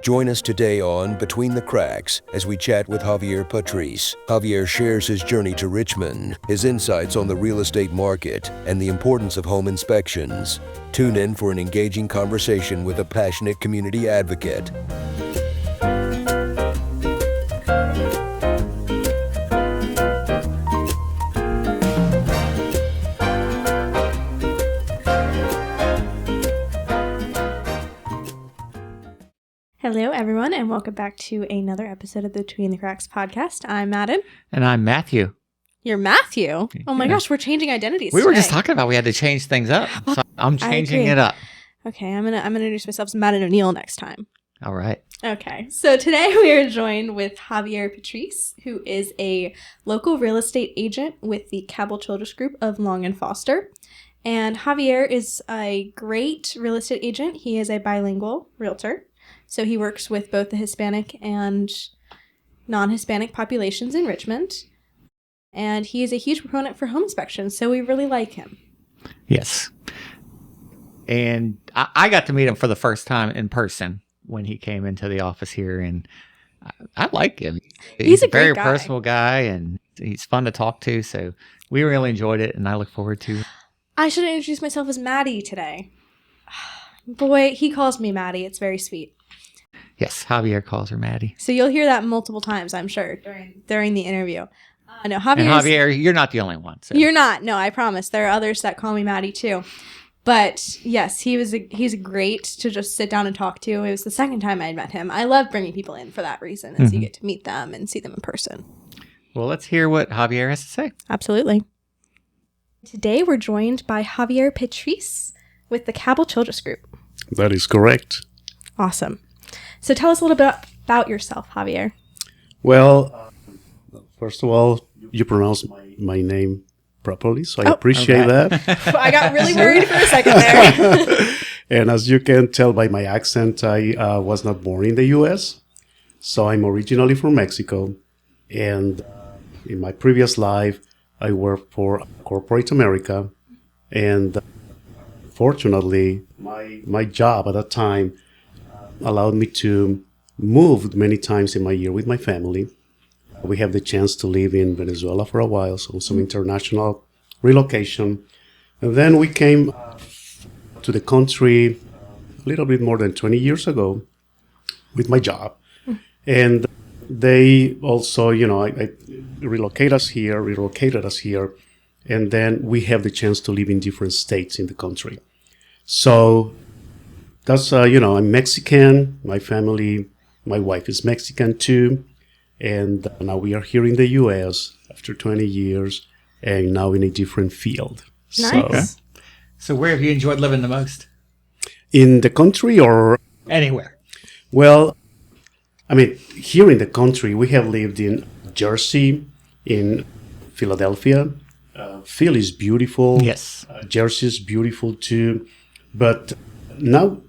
Join us today on Between the Cracks as we chat with Javier Petriz. Javier shares his journey to Richmond, his insights on the real estate market, and the importance of home inspections. Tune in for an engaging conversation with a passionate community advocate. Hello, everyone, and welcome back to another episode of the Between the Cracks podcast. I'm Madden. And I'm Matthew. You're Matthew? Oh my gosh, we're changing identities We were today. just talking about we had to change things up. So I'm changing it up. Okay, I'm gonna introduce myself as Madden O'Neill next time. All right. Okay, so today we are joined with Javier Petriz, who is a local real estate agent with the Cabell Childress Group of Long and Foster. And Javier is a great real estate agent. He is a bilingual realtor. So he works with both the Hispanic and non-Hispanic populations in Richmond. And he is a huge proponent for home inspections, so we really like him. Yes. And I got to meet him for the first time in person when he came into the office here, and I like him. He's a very great guy. personal guy, and he's fun to talk to, so we really enjoyed it, and I look forward to it. I should introduce myself as Maddie today. Boy, he calls me Maddie. It's very sweet. Yes, Javier calls her Maddie. So you'll hear that multiple times, I'm sure, during the interview. No, Javier, you're not the only one. So. You're not. No, I promise. There are others that call me Maddie too. But yes, he's great to just sit down and talk to. It was the second time I had met him. I love bringing people in for that reason, as you get to meet them and see them in person. Well, let's hear what Javier has to say. Absolutely. Today we're joined by Javier Petriz with the Cabell Childress Group. That is correct. Awesome. So tell us a little bit about yourself, Javier. Well, first of all, you pronounce my name properly, so I appreciate that. I got really worried for a second there. And as you can tell by my accent, I was not born in the U.S., so I'm originally from Mexico. And in my previous life, I worked for corporate America. And fortunately, my job at that time allowed me to move many times in my year with my family. We have the chance to live in Venezuela for a while, so some international relocation. And then we came to the country a little bit more than 20 years ago with my job. And they also, I relocated us here, and then we have the chance to live in different states in the country. So that's, I'm Mexican, my family, my wife is Mexican too, and now we are here in the U.S. after 20 years, and now in a different field. Nice. So where have you enjoyed living the most? In the country or? Anywhere. Well, I mean, here in the country, we have lived in Jersey, in Philadelphia. Philly is beautiful. Yes. Jersey is beautiful too, but now,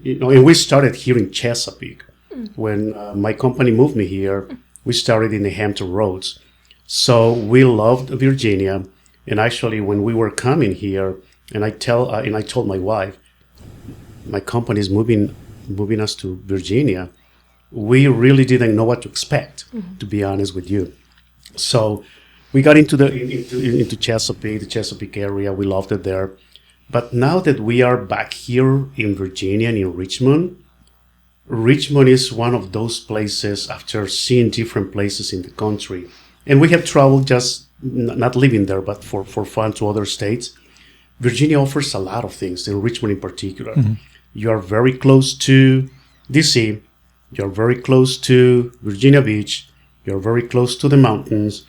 and we started here in Chesapeake. When my company moved me here, we started in the Hampton Roads. So we loved Virginia. And actually, when we were coming here, and I told my wife, my company is moving us to Virginia. We really didn't know what to expect, to be honest with you. So we got into Chesapeake, the Chesapeake area. We loved it there. But now that we are back here in Virginia and in Richmond is one of those places after seeing different places in the country. And we have traveled just not living there, but for fun to other states. Virginia offers a lot of things, in Richmond in particular. You are very close to D.C., you're very close to Virginia Beach, you're very close to the mountains,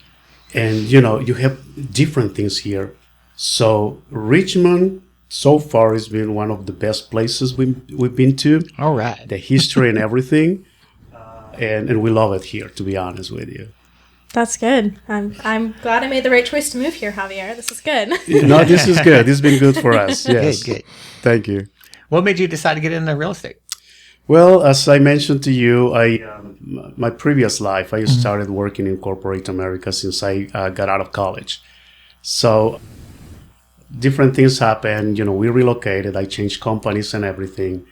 and you have different things here. So Richmond so far has been one of the best places we've been to. All right. The history and everything, and we love it here, to be honest with you. That's good. I'm glad I made the right choice to move here, Javier. This is good. No, this is good. This has been good for us. Yes. Good. Thank you. What made you decide to get into real estate? Well, as I mentioned to you, my previous life, I started working in corporate America since I got out of college. So different things happened. We relocated. I changed companies and everything.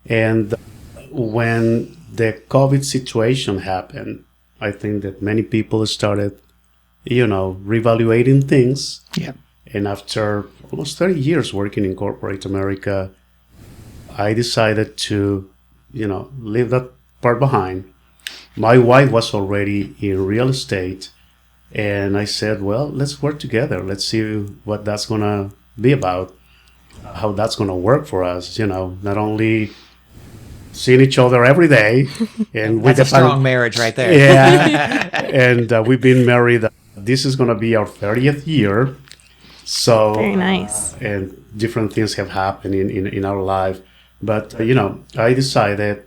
And when the COVID situation happened, I think that many people started, reevaluating things. Yeah. And after almost 30 years working in corporate America, I decided to, leave that part behind. My wife was already in real estate, and I said, well, let's work together. Let's see what that's going to be about, how that's going to work for us, not only seeing each other every day. And That's a strong marriage right there. Yeah. And we've been married. This is going to be our 30th year. So Very nice. And different things have happened in our life. But, I decided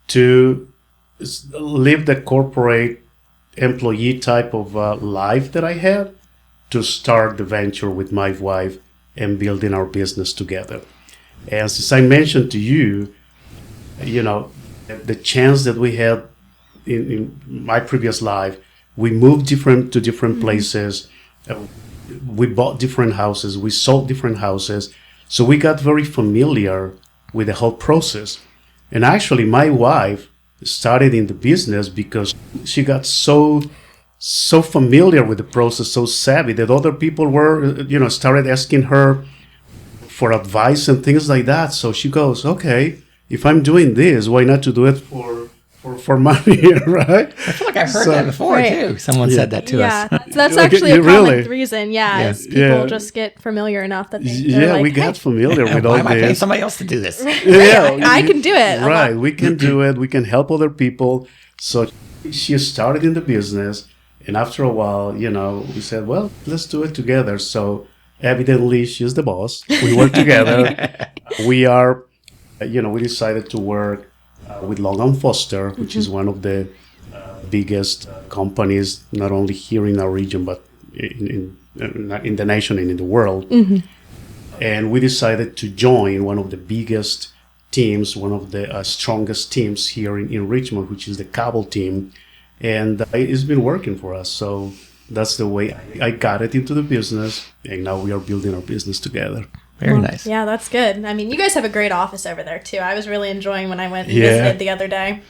to live the corporate employee type of life that I had to start the venture with my wife and building our business together. And as I mentioned to you, the chance that we had in my previous life, we moved to different places. We bought different houses. We sold different houses. So we got very familiar with the whole process. And actually, my wife started in the business because she got so familiar with the process, so savvy that other people were, started asking her for advice and things like that. So she goes, okay, if I'm doing this, why not to do it for money, right? I feel like I've heard that before too. Someone said that to us. Yeah, that's actually a common reason. Yeah, is people just get familiar enough that they're like, we got familiar with all Why am I paying this. somebody else to do this? I can do it. Right, we can do it. We can help other people. So she started in the business, and after a while, we said, well, let's do it together. So evidently, she's the boss. We work together. We are, we decided to work with Long & Foster, which is one of the biggest companies, not only here in our region, but in the nation and in the world. And we decided to join one of the biggest teams, one of the strongest teams here in Richmond, which is the Cable team. And it's been working for us. So that's the way I got it into the business. And now we are building our business together. Very nice. Yeah, that's good. I mean, you guys have a great office over there too. I was really enjoying when I went and visited the other day.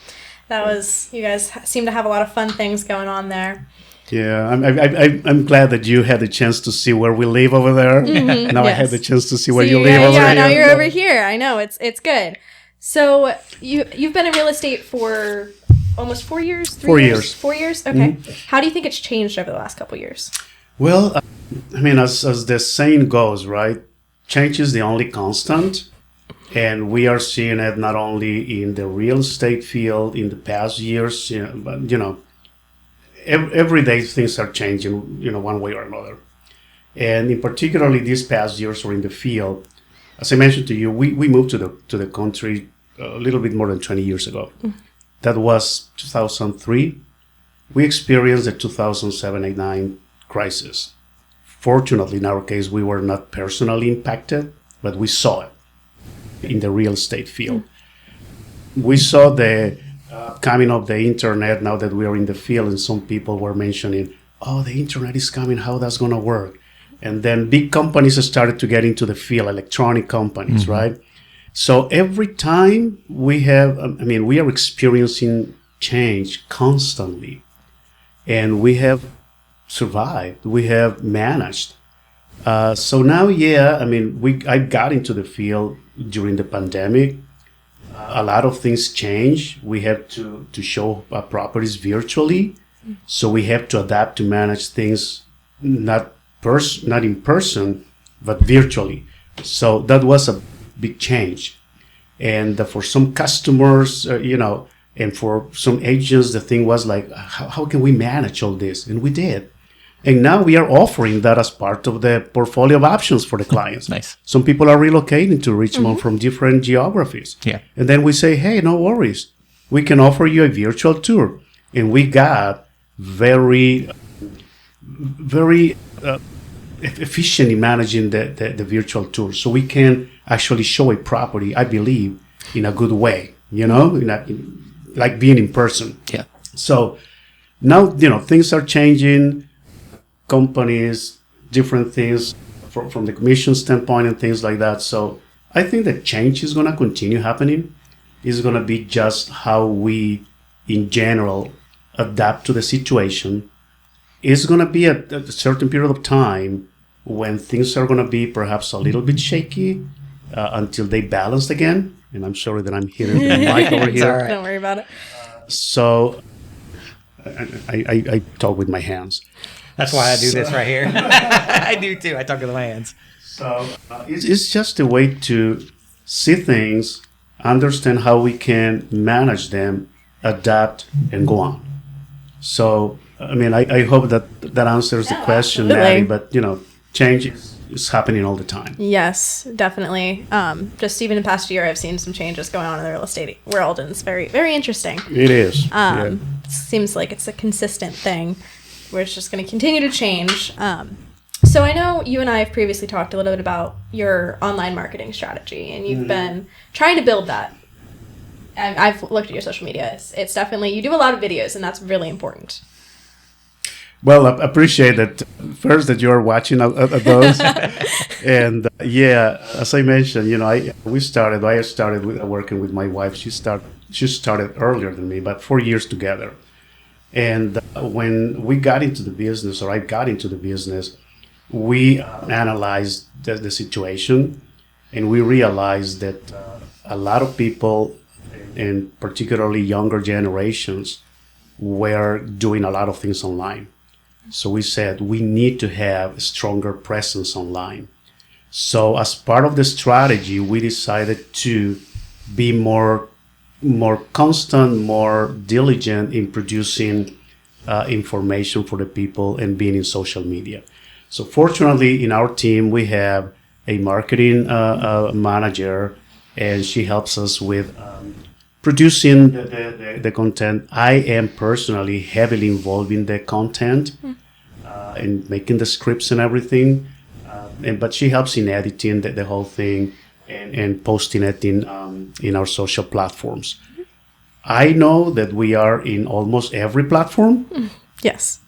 You guys seem to have a lot of fun things going on there. Yeah, I'm glad that you had the chance to see where we live over there. Now I had the chance to see where you live over there. Yeah, now you're over here. I know, it's good. So you've been in real estate for almost 4 years? 4 years. 4 years? Okay. How do you think it's changed over the last couple of years? Well, I mean, as the saying goes, right? Change is the only constant. And we are seeing it not only in the real estate field in the past years, but, every day things are changing, one way or another. And in particularly these past years or in the field, as I mentioned to you, we moved to the country a little bit more than 20 years ago. That was 2003. We experienced the 2007-8-9 crisis. Fortunately, in our case, we were not personally impacted, but we saw it in the real estate field. We saw the coming of the internet now that we are in the field, and some people were mentioning, oh, the internet is coming, how that's going to work. And then big companies started to get into the field, electronic companies, right? So every time we are experiencing change constantly, and we have survived, we have managed. So now, I got into the field during the pandemic. A lot of things change. We have to show properties virtually, so we have to adapt to manage things not in person, but virtually. So that was a big change. And for some customers, and for some agents, the thing was like, how can we manage all this? And we did. And now we are offering that as part of the portfolio of options for the clients. Nice. Some people are relocating to Richmond from different geographies. Yeah. And then we say, hey, no worries. We can offer you a virtual tour. And we got very, very efficient in managing the virtual tour. So we can actually show a property, I believe, in a good way, like being in person. Yeah. So now, things are changing. Companies, different things from the commission standpoint and things like that. So I think that change is going to continue happening. It's going to be just how we, in general, adapt to the situation. It's going to be a certain period of time when things are going to be perhaps a little bit shaky until they balance again. And I'm sorry that I'm hitting the mic over It's all here. right. Don't worry about it. So I talk with my hands. That's why I do this right here. I do too. I talk with my hands. So it's just a way to see things, understand how we can manage them, adapt, and go on. So, I mean, I hope that answers the question, absolutely. Maddie, but, change is happening all the time. Yes, definitely. Just even in the past year, I've seen some changes going on in the real estate world, and it's very, very interesting. It is. Seems like it's a consistent thing where it's just going to continue to change. So I know you and I have previously talked a little bit about your online marketing strategy, and you've been trying to build that. And I've looked at your social media. It's definitely, you do a lot of videos, and that's really important. Well, I appreciate that first that you're watching those. And as I mentioned, I started working with my wife. She started earlier than me, about 4 years together. And when we got into the business, or I got into the business, we analyzed the situation, and we realized that a lot of people, and particularly younger generations, were doing a lot of things online. So we said we need to have a stronger presence online. So as part of the strategy, we decided to be more constant, more diligent in producing information for the people and being in social media. So fortunately, in our team, we have a marketing manager, and she helps us with producing the content. I am personally heavily involved in the content and making the scripts and everything. But she helps in editing the whole thing and posting it in our social platforms. I know that we are in almost every platform. Yes.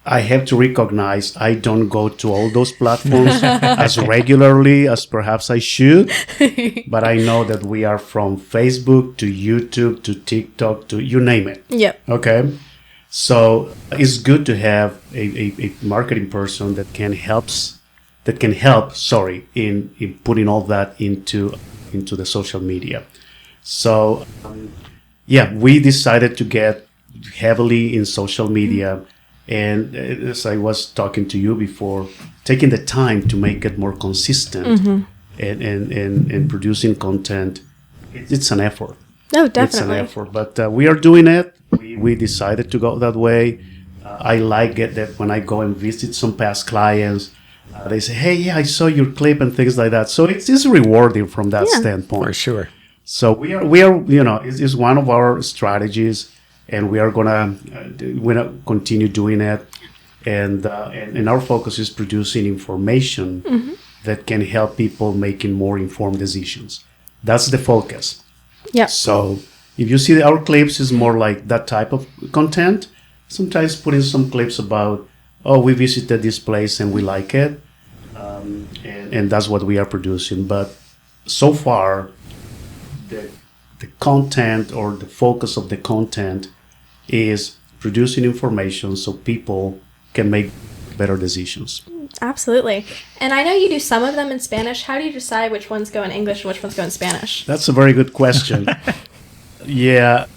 I have to recognize I don't go to all those platforms as regularly as perhaps I should, but I know that we are from Facebook to YouTube to TikTok to you name it. Yep. Okay. So it's good to have a marketing person that can help in putting all that into the social media. So we decided to get heavily in social media. And as I was talking to you before, taking the time to make it more consistent and producing content, it's an effort. No, definitely. It's an effort, but we are doing it. We decided to go that way. I like it that when I go and visit some past clients, they say, "Hey, yeah, I saw your clip," and things like that. So it's rewarding from that standpoint. For sure. So we are it's one of our strategies. And we are gonna continue doing it, and our focus is producing information that can help people making more informed decisions. That's the focus. Yeah. So if you see our clips is more like that type of content. Sometimes putting some clips about, we visited this place and we like it, and that's what we are producing. But so far, the content or the focus of the content is producing information so people can make better decisions. Absolutely. And I know you do some of them in Spanish. How do you decide which ones go in English and which ones go in Spanish? That's a very good question. We are,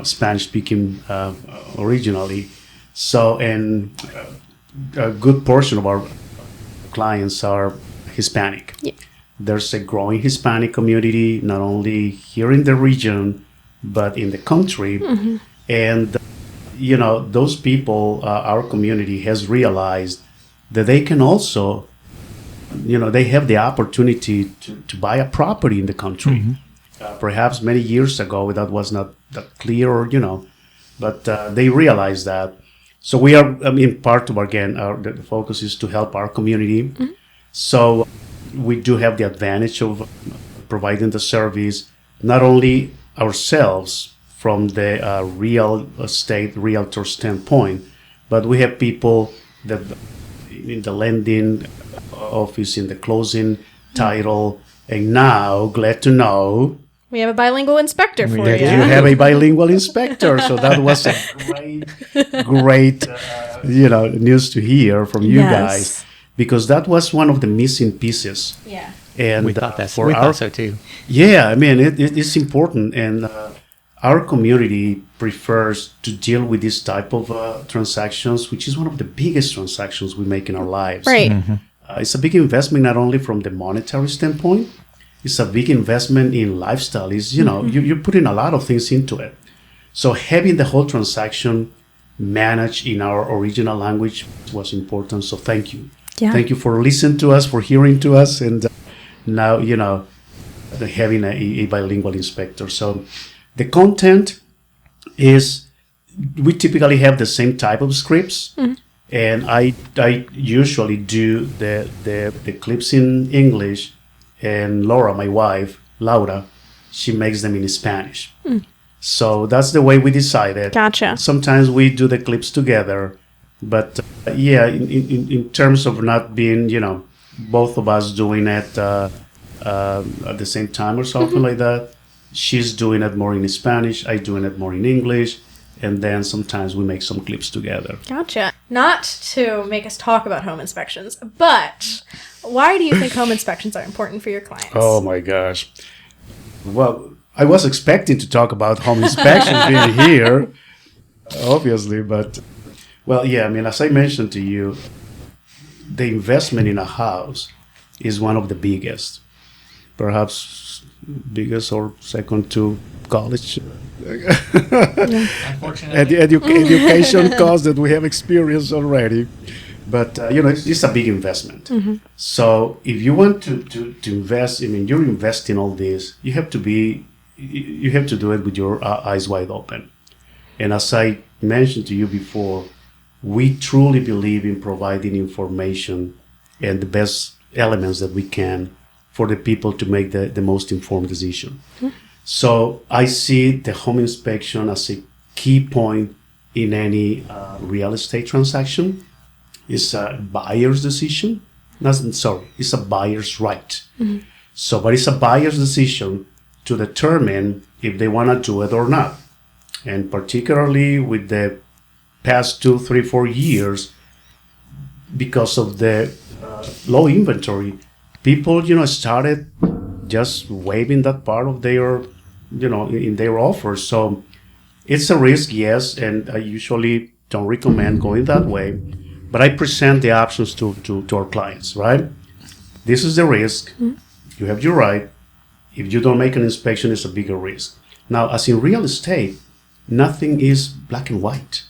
Spanish-speaking originally. So, and a good portion of our clients are Hispanic. Yeah. There's a growing Hispanic community, not only here in the region, but in the country. And, those people, our community has realized that they can also, they have the opportunity to buy a property in the country. Perhaps many years ago, that was not that clear, but they realized that. So we are, part of, again, the focus is to help our community. So we do have the advantage of providing the service, not only ourselves from the real estate realtor standpoint, but we have people that in the lending office, in the closing title, and now glad to know We have a bilingual inspector for you. do. You have a bilingual inspector, so that was a great, news to hear from you guys, because that was one of the missing pieces. Yeah. And We thought thought so too. Yeah, I mean, it's important, and our community prefers to deal with this type of transactions, which is one of the biggest transactions we make in our lives. Right. It's a big investment, not only from the monetary standpoint. It's a big investment in lifestyle. Is you're putting a lot of things into it. So having the whole transaction managed in our original language was important. So thank you. Yeah. Thank you for listening to us, for hearing to us, and now having a bilingual inspector. So the content is, we typically have the same type of scripts, and I usually do the clips in English. And Laura, my wife, Laura, she makes them in Spanish. So that's the way we decided. Gotcha. Sometimes we do the clips together. But in terms of not being, both of us doing it at the same time or something like that, she's doing it more in Spanish, I doing it more in English. And then sometimes we make some clips together. Gotcha. Not to make us talk about home inspections, but why do you think home inspections are important for your clients? Oh my gosh. Well, I was expecting to talk about home inspections being here, obviously, but as I mentioned to you, the investment in a house is one of the biggest, perhaps biggest or second to college. Unfortunately. Education costs that we have experienced already. But, it's a big investment. So if you want to invest, you're investing all this, you have to do it with your eyes wide open. And as I mentioned to you before, we truly believe in providing information and the best elements that we can for the people to make the most informed decision. So I see the home inspection as a key point in any real estate transaction. It's a buyer's decision. It's a buyer's right. So, but it's a buyer's decision to determine if they want to do it or not. And particularly with the past 2, 3, 4 years, because of the low inventory, people, started just waiving that part of their, in their offers. So it's a risk, yes, and I usually don't recommend going that way. But I present the options to our clients, right? This is the risk. You have your right. If you don't make an inspection, it's a bigger risk. Now, as in real estate, nothing is black and white.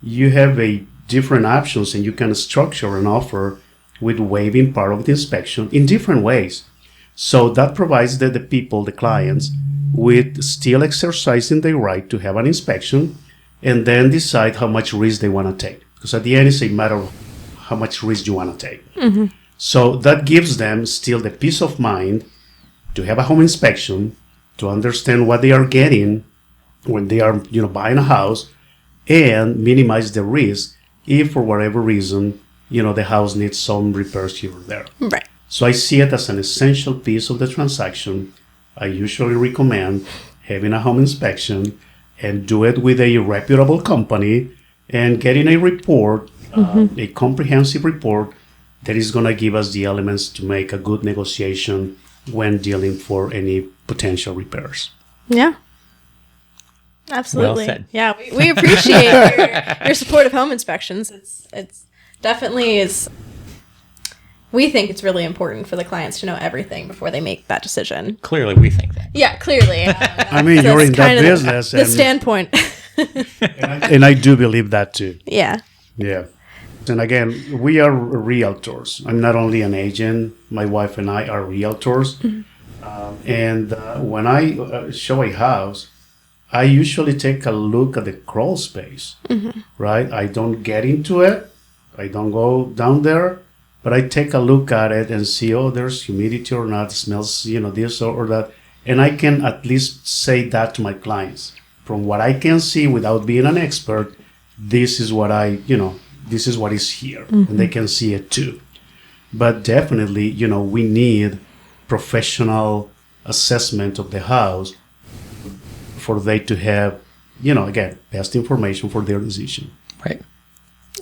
You have different options, and you can structure an offer with waiving part of the inspection in different ways. So that provides the people, the clients, with still exercising their right to have an inspection and then decide how much risk they want to take. Because at the end, it's a matter of how much risk you want to take. So that gives them still the peace of mind to have a home inspection, to understand what they are getting when they are, buying a house, and minimize the risk if for whatever reason, the house needs some repairs here or there. Right. So I see it as an essential piece of the transaction. I usually recommend having a home inspection and do it with a reputable company and getting a report, a comprehensive report that is going to give us the elements to make a good negotiation when dealing for any potential repairs. Yeah. Absolutely. Well said. Yeah, we appreciate your support of home inspections. It's definitely is. We think it's really important for the clients to know everything before they make that decision. Clearly, we think that. Yeah, clearly. You're in that business. The standpoint. And I do believe that too. Yeah. Yeah. And again, we are realtors. I'm not only an agent. My wife and I are realtors. And when I show a house, I usually take a look at the crawl space, right? I don't get into it. I don't go down there. But I take a look at it and see, there's humidity or not, smells, this or that. And I can at least say that to my clients. From what I can see without being an expert, this is what this is what is here. And they can see it too. But definitely, we need professional assessment of the house for they to have, again, best information for their decision. Right.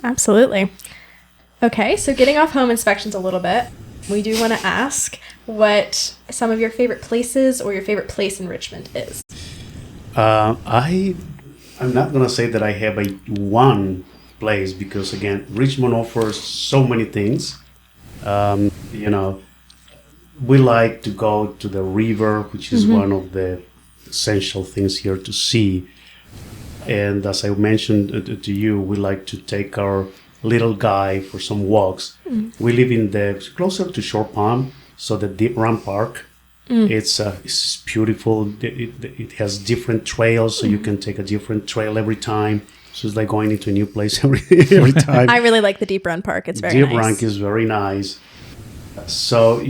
Absolutely. Okay, so getting off home inspections a little bit, we do want to ask what some of your favorite places or your favorite place in Richmond is. I'm not gonna say that I have a one place because again, Richmond offers so many things. We like to go to the river, which is one of the essential things here to see. And as I mentioned to you, we like to take our little guy for some walks. We live in closer to Shore Pond, so the Deep Run Park. It's beautiful. It has different trails, so you can take a different trail every time. So it's like going into a new place every time. I really like the Deep Run Park. It's very Deep nice. Run is very nice. So,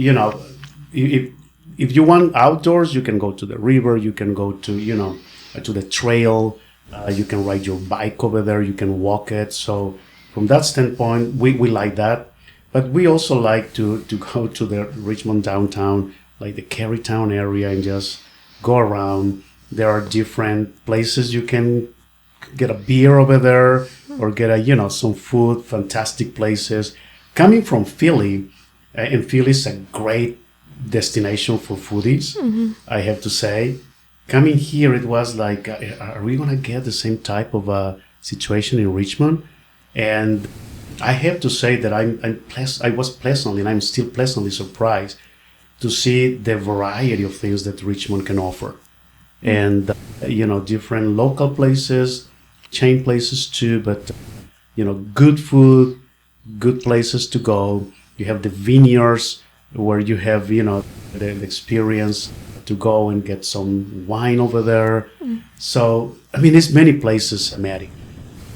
if you want outdoors, you can go to the river, you can go to, to the trail, you can ride your bike over there, you can walk it. So from that standpoint, we like that. But we also like to go to the Richmond downtown, like the Carytown area, and just go around. There are different places you can get a beer over there or get some food, fantastic places. Coming from Philly, and Philly is a great destination for foodies, I have to say. Coming here, it was like, are we going to get the same type of situation in Richmond? And I have to say that I was pleasantly, and I'm still pleasantly surprised to see the variety of things that Richmond can offer. And, different local places, chain places too, but, good food, good places to go. You have the vineyards where you have, the experience to go and get some wine over there. So, there's many places, Maddie.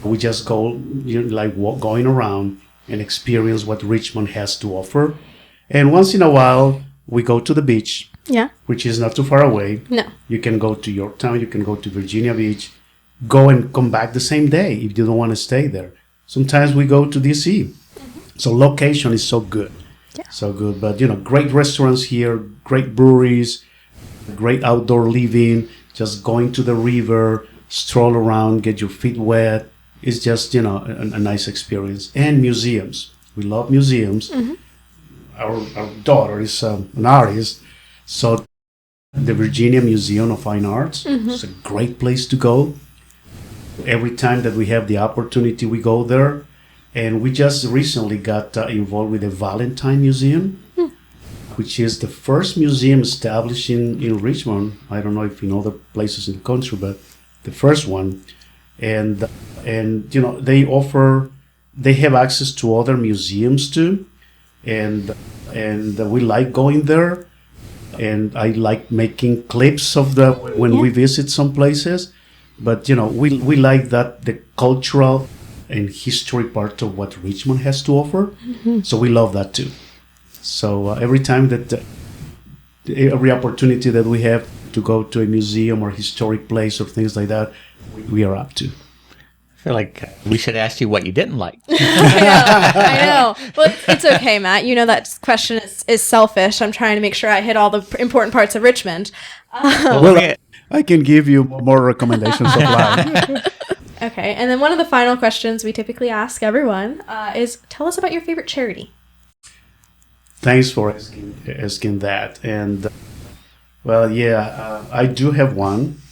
We just go, going around and experience what Richmond has to offer. And once in a while, we go to the beach, which is not too far away. No. You can go to Yorktown, you can go to Virginia Beach, go and come back the same day if you don't want to stay there. Sometimes we go to DC. So location is so good. Yeah. So good. But, great restaurants here, great breweries, great outdoor living, just going to the river, stroll around, get your feet wet. It's just, a nice experience. And museums. We love museums. Our daughter is an artist. So the Virginia Museum of Fine Arts is a great place to go. Every time that we have the opportunity, we go there. And we just recently got involved with the Valentine Museum, which is the first museum established in Richmond. I don't know if in other places in the country, but the first one. And they have access to other museums too. And we like going there. And I like making clips of when we visit some places. But, we like that, the cultural and history part of what Richmond has to offer. So we love that too. So every time every opportunity that we have to go to a museum or historic place or things like that, we are up to. I feel like we should ask you what you didn't like. I know. Well, it's okay, Matt. That question is selfish. I'm trying to make sure I hit all the important parts of Richmond. I can give you more recommendations of life. Okay, and then one of the final questions we typically ask everyone is, tell us about your favorite charity. Thanks for asking that. And, I do have one.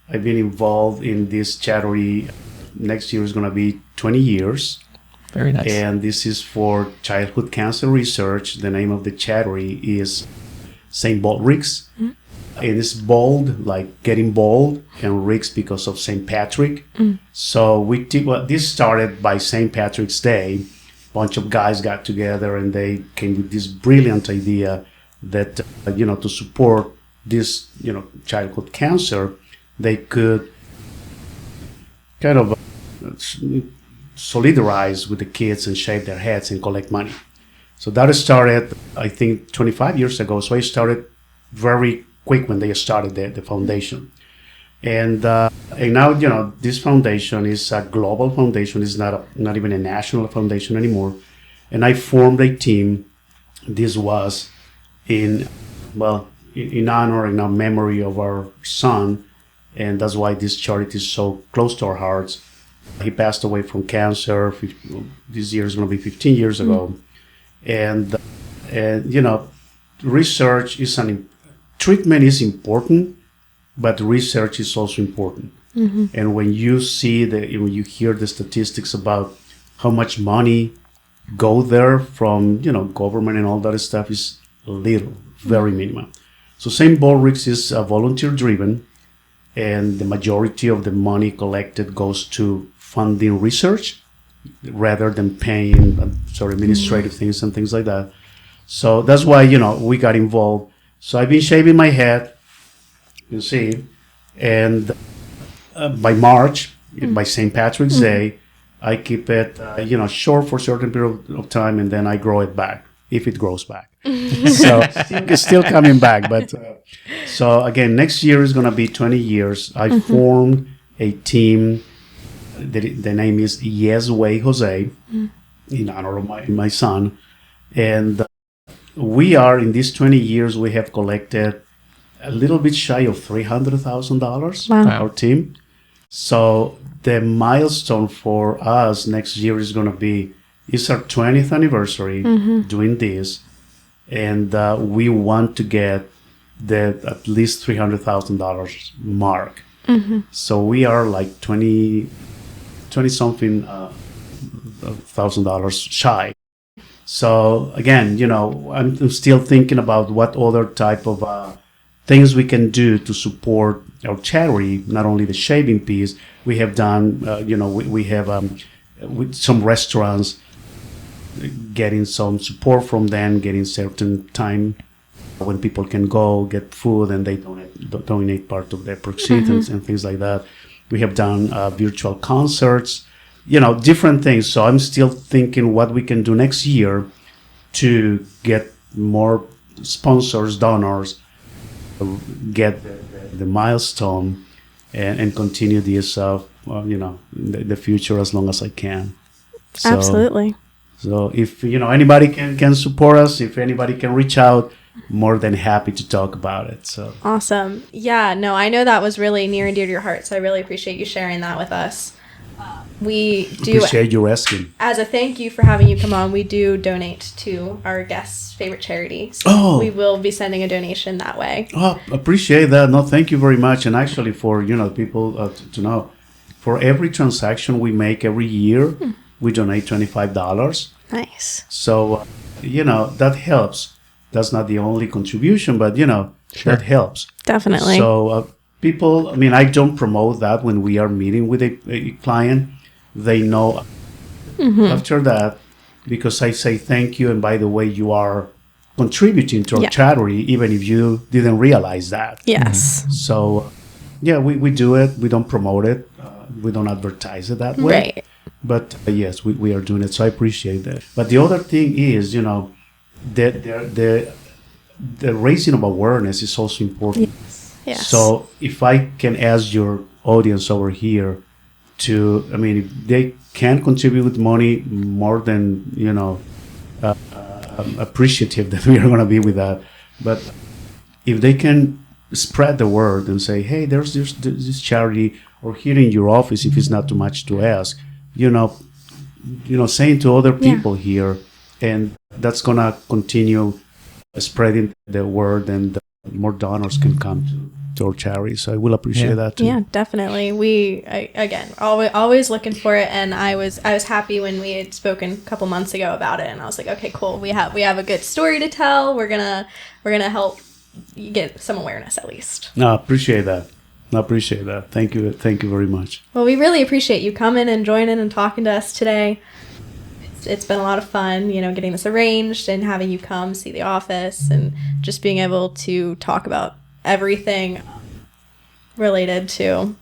I've been involved in this charity. Next year is going to be 20 years. Very nice. And this is for childhood cancer research. The name of the charity is St. Baldrick's. And it's bold, like getting bold, and Ricks because of St. Patrick. So this started by St. Patrick's Day. A bunch of guys got together and they came with this brilliant idea that, to support this, childhood cancer, they could kind of solidarize with the kids and shave their heads and collect money. So that started, I think, 25 years ago. So I started very quick when they started the foundation. And now, this foundation is a global foundation. It's not even a national foundation anymore. And I formed a team. This was in in honor and our memory of our son, and that's why this charity is so close to our hearts. He passed away from cancer. This year is going to be 15 years ago, and research is treatment is important, but research is also important. And when you hear the statistics about how much money go there from government and all that stuff is little, very minimal. So St. Baldrick is volunteer driven, and the majority of the money collected goes to funding research rather than paying administrative things and things like that. So that's why we got involved. So I've been shaving my head, you see, and by March, by St. Patrick's Day, I keep it, short for a certain period of time, and then I grow it back, if it grows back. So it's still coming back. But so again, next year is going to be 20 years. I formed a team. The name is Yes Way Jose, in honor of my son. And we are, in these 20 years, we have collected a little bit shy of $300,000, our team. So the milestone for us next year is going to be, it's our 20th anniversary doing this. And we want to get the at least $300,000 mark. So we are like 20 something $1,000 shy. So again, I'm still thinking about what other type of things we can do to support our charity. Not only the shaving piece, we have done, we have with some restaurants, getting some support from them, getting certain time when people can go get food and they donate part of their proceeds and things like that. We have done virtual concerts, different things. So I'm still thinking what we can do next year to get more sponsors, donors, get the milestone, and continue this, the future as long as I can. So, absolutely. So if anybody can support us, if anybody can reach out, more than happy to talk about it. So awesome. Yeah, no, I know that was really near and dear to your heart, so I really appreciate you sharing that with us. We do appreciate you asking. As a thank you for having you come on, we do donate to our guests' favorite charity. So we will be sending a donation that way. Oh, appreciate that. No, thank you very much. And actually, for people to know, for every transaction we make every year, we donate $25. Nice. So that helps. That's not the only contribution, but that helps. Definitely. So people, I don't promote that when we are meeting with a client. They know after that, because I say thank you, and by the way, you are contributing to our charity, even if you didn't realize that. Yes. So we do it. We don't promote it. We don't advertise it that way. Right. But yes, we are doing it. So I appreciate that. But the other thing is, the raising of awareness is also important. Yes. So if I can ask your audience over here to, if they can contribute with money, more than, appreciative that we are going to be with that. But if they can spread the word and say, hey, there's this charity, or here in your office, if it's not too much to ask, saying to other people here, and that's going to continue spreading the word, and more donors can come to our charity. So I will appreciate that too. Yeah, definitely. Again, always looking for it, and I was happy when we had spoken a couple months ago about it, and I was like, okay, cool. We have a good story to tell. We're gonna help you get some awareness at least. No, I appreciate that. Thank you very much. Well, we really appreciate you coming and joining and talking to us today. It's been a lot of fun, getting this arranged and having you come see the office and just being able to talk about everything related to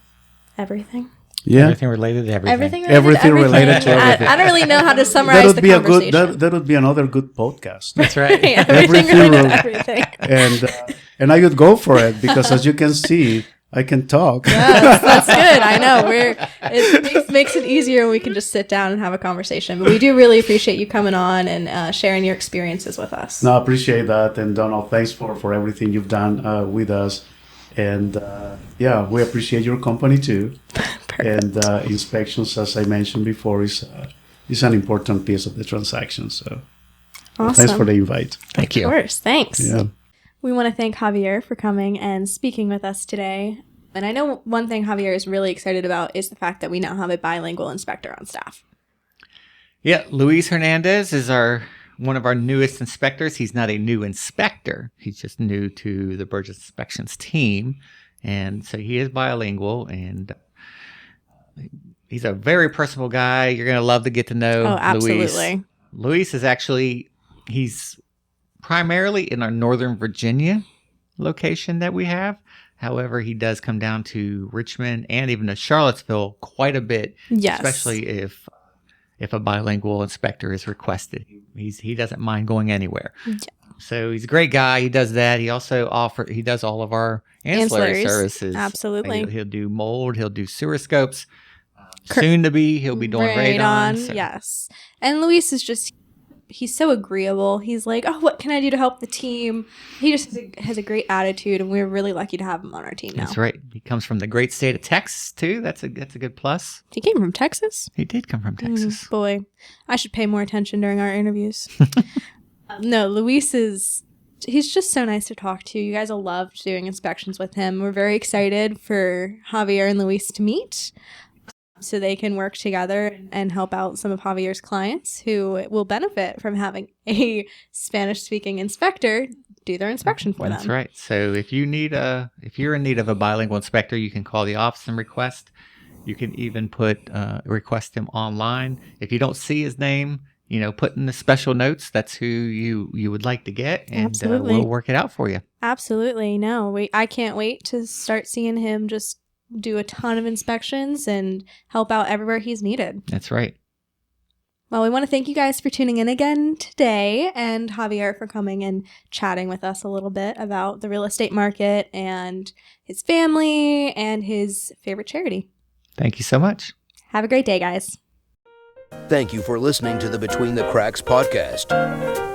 everything. Yeah. Everything related to everything. Everything related to everything. I don't really know how to summarize the conversation. That would be another good podcast. That's right. Everything related to everything. And I would go for it, because as you can see, I can talk. Yes, that's good. I know. It makes it easier when we can just sit down and have a conversation. But we do really appreciate you coming on and sharing your experiences with us. No, I appreciate that. And Donald, thanks for everything you've done with us. And we appreciate your company too. And inspections, as I mentioned before, is an important piece of the transaction. So Awesome. Thanks for the invite. Thank you. Of course. Thanks. Yeah. We want to thank Javier for coming and speaking with us today. And I know one thing Javier is really excited about is the fact that we now have a bilingual inspector on staff. Yeah, Luis Hernandez is one of our newest inspectors. He's not a new inspector. He's just new to the Burgess Inspections team. And so he is bilingual, and he's a very personable guy. You're going to love to get to know Oh, absolutely. Luis is actually, he's primarily in our Northern Virginia location that we have. However, he does come down to Richmond and even to Charlottesville quite a bit, Yes. especially if a bilingual inspector is requested. He doesn't mind going anywhere. Yeah. So he's a great guy. He does that. He also he does all of our ancillary Ancillaries. services. Absolutely. He'll do mold. He'll do sewer scopes. Soon to be, he'll be doing radon. So. Yes. And Luis is he's so agreeable. He's like, oh, what can I do to help the team? He just has a great attitude, and we're really lucky to have him on our team now. That's right. He comes from the great state of Texas, too. That's a good plus. He came from Texas? He did come from Texas. Boy, I should pay more attention during our interviews. No, Luis he's just so nice to talk to. You guys will love doing inspections with him. We're very excited for Javier and Luis to meet so they can work together and help out some of Javier's clients who will benefit from having a Spanish-speaking inspector do their inspection for them. That's right. So if you're in need of a bilingual inspector, you can call the office and request. You can even request him online. If you don't see his name, put in the special notes. That's who you would like to get, and we'll work it out for you. Absolutely. No, I can't wait to start seeing him just do a ton of inspections and help out everywhere he's needed. That's right. Well, we want to thank you guys for tuning in again today, and Javier for coming and chatting with us a little bit about the real estate market and his family and his favorite charity. Thank you so much. Have a great day, guys. Thank you for listening to the Between the Cracks podcast.